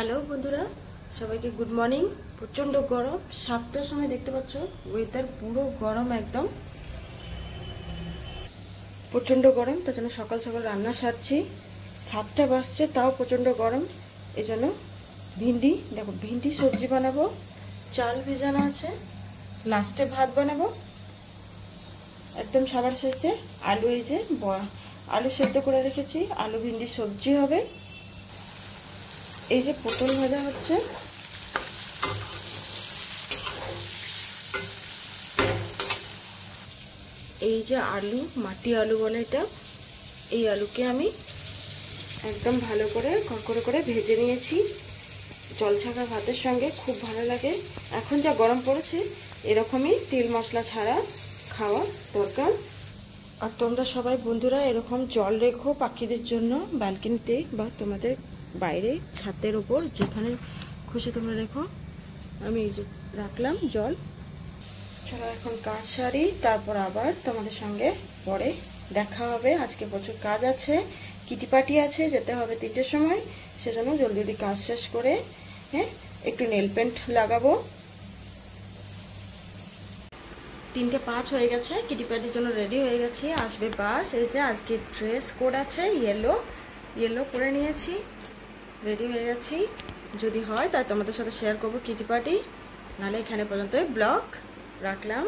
Hello বন্ধুরা, সবাইকে good morning. প্রচণ্ড গরম, 7টার সময় দেখতে পাচ্ছ ওয়েদার পুরো গরম, একদম প্রচণ্ড গরম। তার জন্য সকাল সকাল রান্না সারছি। 7টা বাজছে, তাও প্রচণ্ড গরম। এই জন্য ভিন্ডি, দেখো ভিন্ডি সবজি বানাবো, চাল ভেজানো আছে, লাস্টে ভাত বানাবো, একদম সবার শেষে আলু, এই যে আলু সেদ্ধ করে রেখেছি, আলু ভিন্ডি সবজি হবে। এই যে পটল ভাজা হচ্ছে, এই যে আলু, মাটি আলু বলে এটা, এই আলুকে আমি একদম ভালো করে কড়কড়ে করে ভেজে নিয়েছি। জলছাকা ভাতের সঙ্গে খুব ভালো লাগে। এখন যা গরম পড়েছে, এরকমই তেল মশলা ছাড়া খাওয়া দরকার। আর তোমরা সবাই বন্ধুরা এরকম জল রেখো পাখিদের জন্য, ব্যালকনিতে বা তোমাদের বাইরে ছাদের ওপর, যেখানে খুশি তোমরা রেখো। আমি এই যে রাখলাম জল। চলো এখন কাজ সারি, তারপর আবার তোমাদের সঙ্গে পরে দেখা হবে। আজকে প্রচুর কাজ আছে, কিটি পার্টি আছে, যেতে হবে 3টের সময়। সেজন্য জলদি জলদি কাজ শেষ করে একটু নেল পেন্ট লাগাবো। 3:05 হয়ে গেছে, কিটি পার্টির জন্য রেডি হয়ে গেছি, আসবে বাস। এই যে আজকে ড্রেস কোড আছে ইয়েলো পরে নিয়েছি, রেডি হয়ে গেছি। যদি হয় তাই তোমাদের সাথে শেয়ার করবো কিটি পার্টি, নাহলে এখানে পর্যন্ত ব্লগ রাখলাম।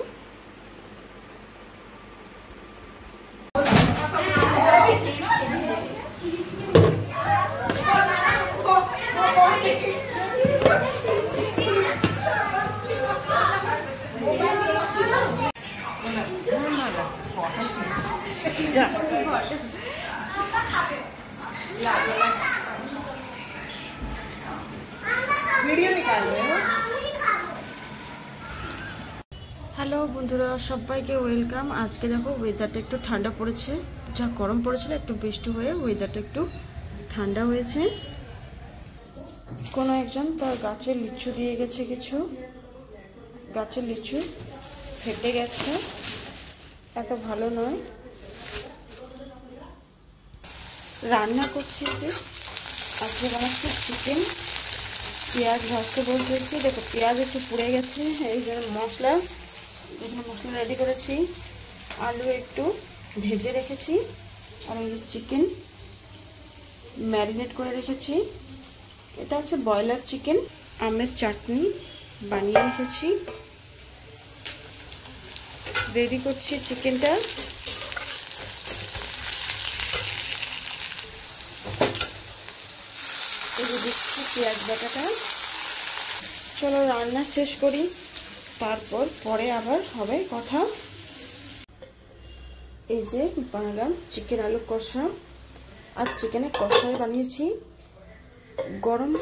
হ্যালো বন্ধুরা, সবাইকে ওয়েলকাম। আজকে দেখো ওয়েদারটা একটু ঠান্ডা পড়েছে, যা গরম পড়েছিল একটু বৃষ্টি হয়ে ওয়েদারটা একটু ঠান্ডা হয়েছে। কোনো একজন তার গাছের লিচু দিয়ে গেছে, কিছু গাছের লিচু ফেটে গেছে, এত ভালো নয়। রান্না করছি, যে আজকে বানাচ্ছি চিকেন, পেঁয়াজ ভাজতে বসেছি। দেখো পেঁয়াজ একটু পুড়ে গেছে, এই জন্য মশলা রেডি করেছি। আলু একটু ভেজে রেখেছি, আর এই চিকেন ম্যারিনেট করে রেখেছি। এটা হচ্ছে ব্রয়লার চিকেন। আমের চাটনি বানিয়ে রেখেছি, রেডি করছি চিকেনটা। এই যে দিচ্ছি পেঁয়াজ বাটাটা। চলো রান্না শেষ করি, তারপর পরে আবার হবে কথা। এই যে বানালাম চিকেন আলু কষা, আর চিকেনের কষাই বানিয়েছি। গরম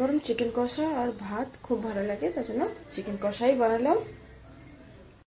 গরম চিকেন কষা আর ভাত খুব ভালো লাগে, তার জন্য চিকেন কষাই বানালাম।